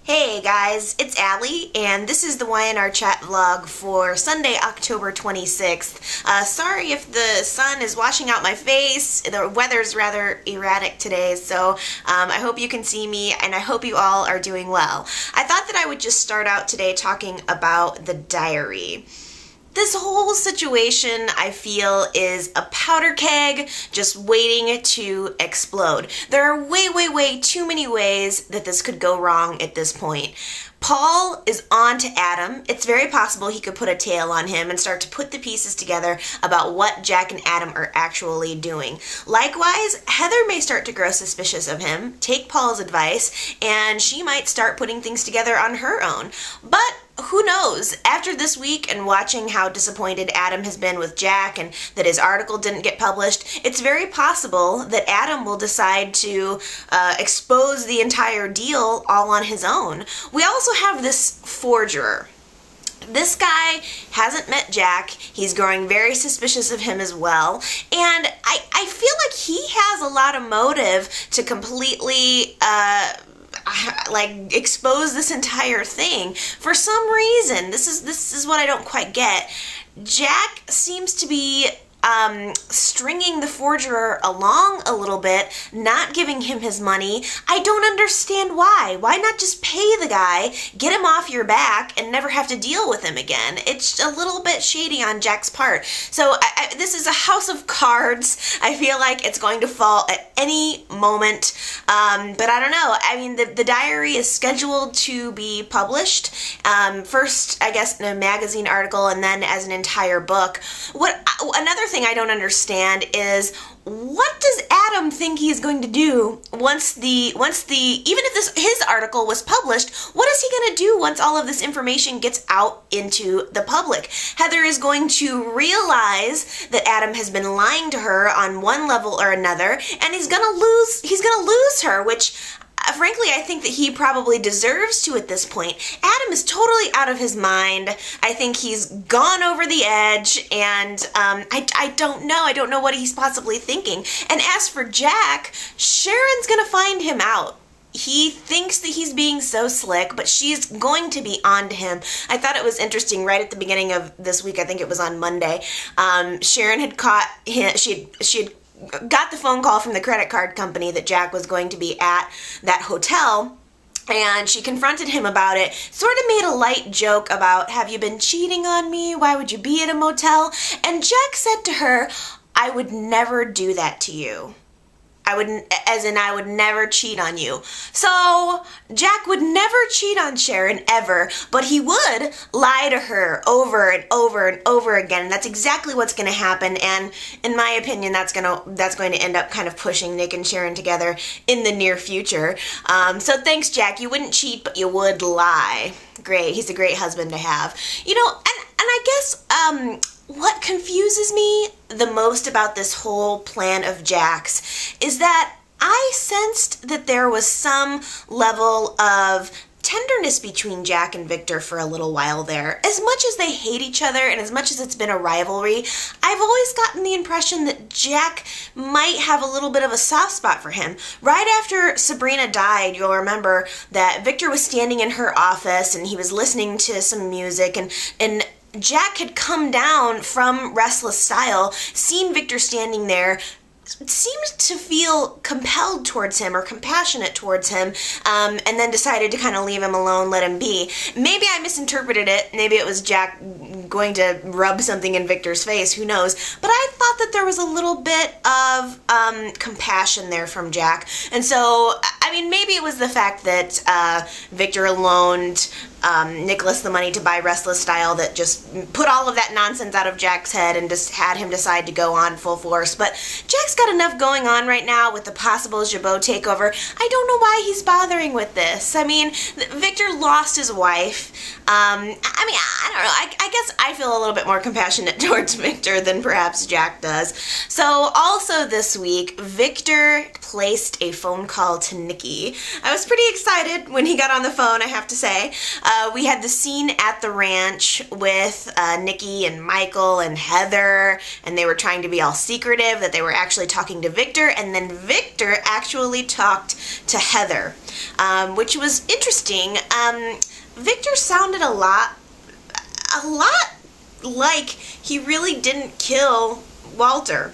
Hey guys, it's Allie, and this is the Y&R chat vlog for Sunday, October 26th. Sorry if the sun is washing out my face. The weather's rather erratic today, so I hope you can see me, and I hope you all are doing well. I thought that I would just start out today talking about the diary. This whole situation, I feel, is a powder keg just waiting to explode. There are way too many ways that this could go wrong at this point. Paul is on to Adam. It's very possible he could put a tail on him and start to put the pieces together about what Jack and Adam are actually doing. Likewise, Heather may start to grow suspicious of him, take Paul's advice, and she might start putting things together on her own. But who knows? After this week and watching how disappointed Adam has been with Jack and that his article didn't get published, it's very possible that Adam will decide to expose the entire deal all on his own. We also have this forger. This guy hasn't met Jack. He's growing very suspicious of him as well. And I feel like he has a lot of motive to completely expose this entire thing. For some reason, this is what I don't quite get. Jack seems to be stringing the forger along a little bit, not giving him his money. I don't understand why. Why not just pay the guy, get him off your back, and never have to deal with him again? It's a little bit shady on Jack's part. So this is a house of cards. I feel like it's going to fall at any moment. But I don't know. I mean, the diary is scheduled to be published. First, I guess, in a magazine article, and then as an entire book. Another thing I don't understand is, what does Adam think he's going to do once even if his article was published, what is he going to do once all of this information gets out into the public? Heather is going to realize that Adam has been lying to her on one level or another, and he's going to lose her, which frankly, I think that he probably deserves to at this point. Adam is totally out of his mind. I think he's gone over the edge, and I don't know. I don't know what he's possibly thinking. And as for Jack, Sharon's gonna find him out. He thinks that he's being so slick, but she's going to be on to him. I thought it was interesting right at the beginning of this week, I think it was on Monday, Sharon had caught him, she had got the phone call from the credit card company that Jack was going to be at that hotel, and she confronted him about it, sort of made a light joke about, have you been cheating on me? Why would you be at a motel? And Jack said to her, I would never do that to you. I would never cheat on you. So Jack would never cheat on Sharon ever, but he would lie to her over and over and over again. And that's exactly what's going to happen. And in my opinion, that's going to end up kind of pushing Nick and Sharon together in the near future. So thanks, Jack. You wouldn't cheat, but you would lie. Great. He's a great husband to have. You know, and I guess what confuses me the most about this whole plan of Jack's is that I sensed that there was some level of tenderness between Jack and Victor for a little while there. As much as they hate each other and as much as it's been a rivalry, I've always gotten the impression that Jack might have a little bit of a soft spot for him. Right after Sabrina died, you'll remember that Victor was standing in her office and he was listening to some music, and Jack had come down from Restless Style, seen Victor standing there, seemed to feel compelled towards him or compassionate towards him, and then decided to kind of leave him alone, let him be. Maybe I misinterpreted it. Maybe it was Jack going to rub something in Victor's face. Who knows? But I thought that there was a little bit of compassion there from Jack. And so, I mean, maybe it was the fact that Victor loaned Nicholas the money to buy Restless Style that just put all of that nonsense out of Jack's head and just had him decide to go on full force. But Jack's got enough going on right now with the possible Jabot takeover. I don't know why he's bothering with this. I mean, Victor lost his wife. I mean, I don't know. I guess I feel a little bit more compassionate towards Victor than perhaps Jack Jack does. So also this week, Victor placed a phone call to Nikki. I was pretty excited when he got on the phone, I have to say. We had the scene at the ranch with Nikki and Michael and Heather, and they were trying to be all secretive that they were actually talking to Victor, and then Victor actually talked to Heather, which was interesting. Victor sounded a lot like he really didn't kill Walter.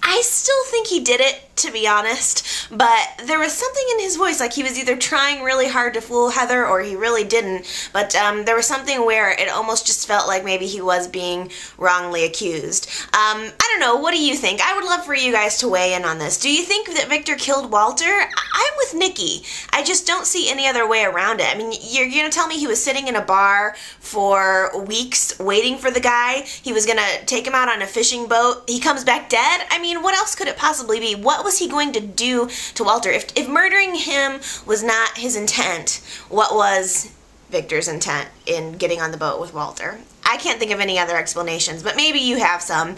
I still think he did it, to be honest, but there was something in his voice, like he was either trying really hard to fool Heather or he really didn't, but there was something where it almost just felt like maybe he was being wrongly accused. I don't know, what do you think? I would love for you guys to weigh in on this. Do you think that Victor killed Walter? I'm with Nikki. I just don't see any other way around it. I mean, you're gonna tell me he was sitting in a bar for weeks waiting for the guy? He was gonna take him out on a fishing boat. He comes back dead? I mean, what else could it possibly be? What was he going to do to Walter? If murdering him was not his intent, what was Victor's intent in getting on the boat with Walter? I can't think of any other explanations, but maybe you have some.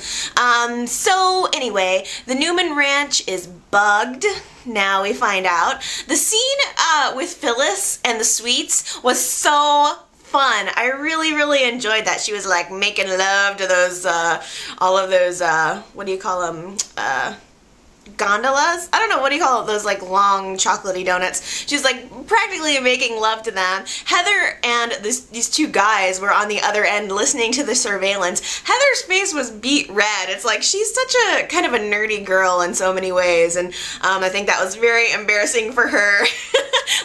So anyway, the Newman Ranch is bugged. Now we find out. The scene with Phyllis and the sweets was so fun. I really enjoyed that. She was like making love to those, all of those, what do you call them, gondolas? I don't know, what do you call it? Those like long chocolatey donuts. She's like practically making love to them. Heather and these two guys were on the other end listening to the surveillance. Heather's face was beet red. It's like she's such a kind of a nerdy girl in so many ways, and I think that was very embarrassing for her.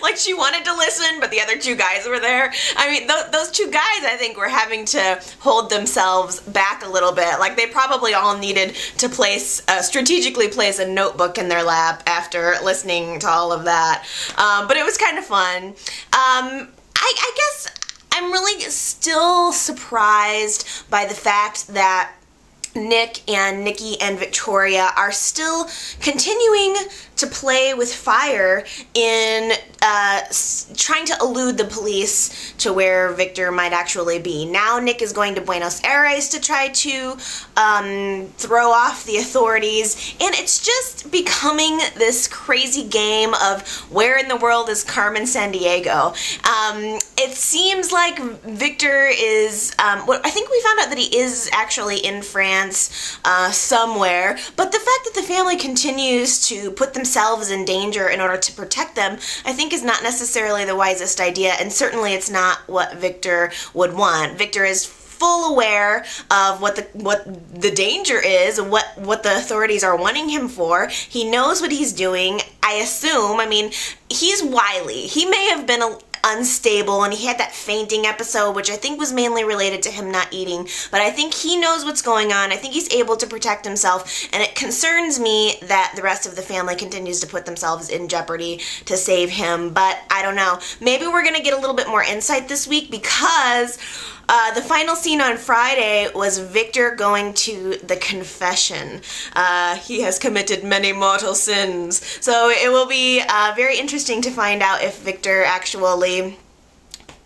Like she wanted to listen, but the other two guys were there. I mean, those two guys, I think, were having to hold themselves back a little bit. Like they probably all needed to strategically place a notebook in their lap after listening to all of that. But it was kind of fun. I guess I'm really still surprised by the fact that Nick and Nikki and Victoria are still continuing to play with fire in trying to elude the police to where Victor might actually be. Now Nick is going to Buenos Aires to try to throw off the authorities, and it's just becoming this crazy game of where in the world is Carmen Sandiego. It seems like Victor is, I think we found out that he is actually in France somewhere, but the fact that the family continues to put themselves in danger in order to protect them, I think is not necessarily the wisest idea, and certainly it's not what Victor would want. Victor is full aware of what the danger is, what the authorities are wanting him for. He knows what he's doing, I assume. I mean, he's wily. He may have been unstable, and he had that fainting episode, which I think was mainly related to him not eating, but I think he knows what's going on. I think he's able to protect himself, and it concerns me that the rest of the family continues to put themselves in jeopardy to save him, but I don't know. Maybe we're gonna get a little bit more insight this week, because the final scene on Friday was Victor going to the confession. He has committed many mortal sins. So it will be very interesting to find out if Victor actually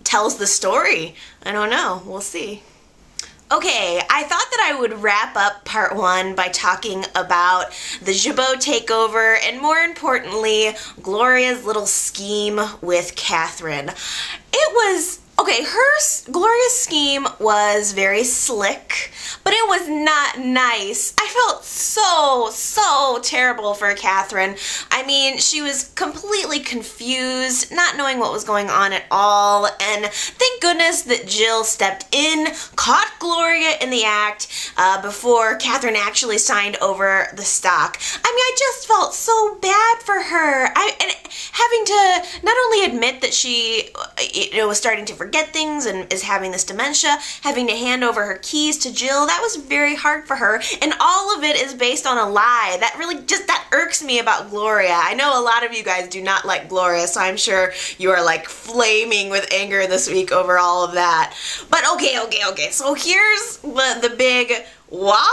tells the story. I don't know. We'll see. Okay, I thought that I would wrap up part one by talking about the Jabot takeover and, more importantly, Gloria's little scheme with Katherine. It was... okay, Gloria's scheme was very slick, but it was not nice. I felt so terrible for Katherine. I mean, she was completely confused, not knowing what was going on at all, and thank goodness that Jill stepped in, caught Gloria in the act before Katherine actually signed over the stock. I mean, I just felt so bad for her. And having to not only admit that she was starting to forget things and is having this dementia, having to hand over her keys to Jill, that was very hard for her, and all of it is based on a lie. That irks me about Gloria. I know a lot of you guys do not like Gloria, so I'm sure you are like flaming with anger this week over all of that. But okay, so here's the big wah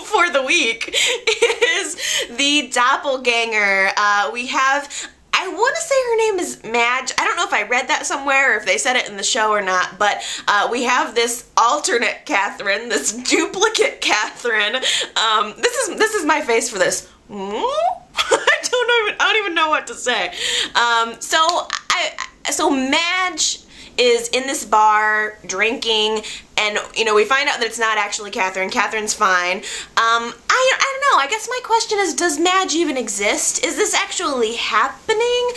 for the week is the doppelganger. We have, I want to say her name is Madge. I don't know if I read that somewhere or if they said it in the show or not, but we have this alternate Catherine, this duplicate Catherine. This is my face for this. I don't even know what to say. So Madge is in this bar drinking, and you know, we find out that it's not actually Catherine. Catherine's fine. I don't know. I guess my question is, does Madge even exist? Is this actually happening?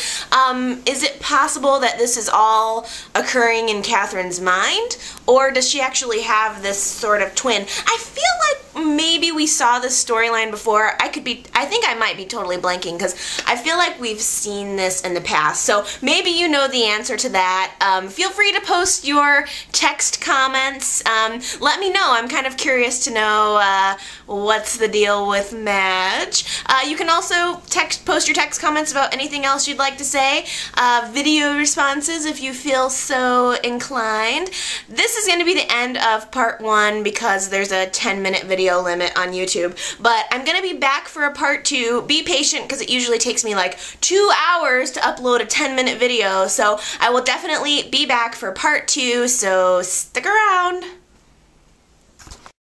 Is it possible that this is all occurring in Catherine's mind, or does she actually have this sort of twin? I feel like maybe we saw this storyline before. I think I might be totally blanking because I feel like we've seen this in the past. So maybe you know the answer to that. Feel free to post your text comments. Let me know. I'm kind of curious to know what's the deal with Madge. You can also post your text comments about anything else you'd like to say. Video responses if you feel so inclined. This is going to be the end of part 1 because there's a 10-minute video limit on YouTube. But I'm going to be back for a part 2. Be patient because it usually takes me like 2 hours to upload a 10-minute video. So I will definitely be back for part 2, so stick around.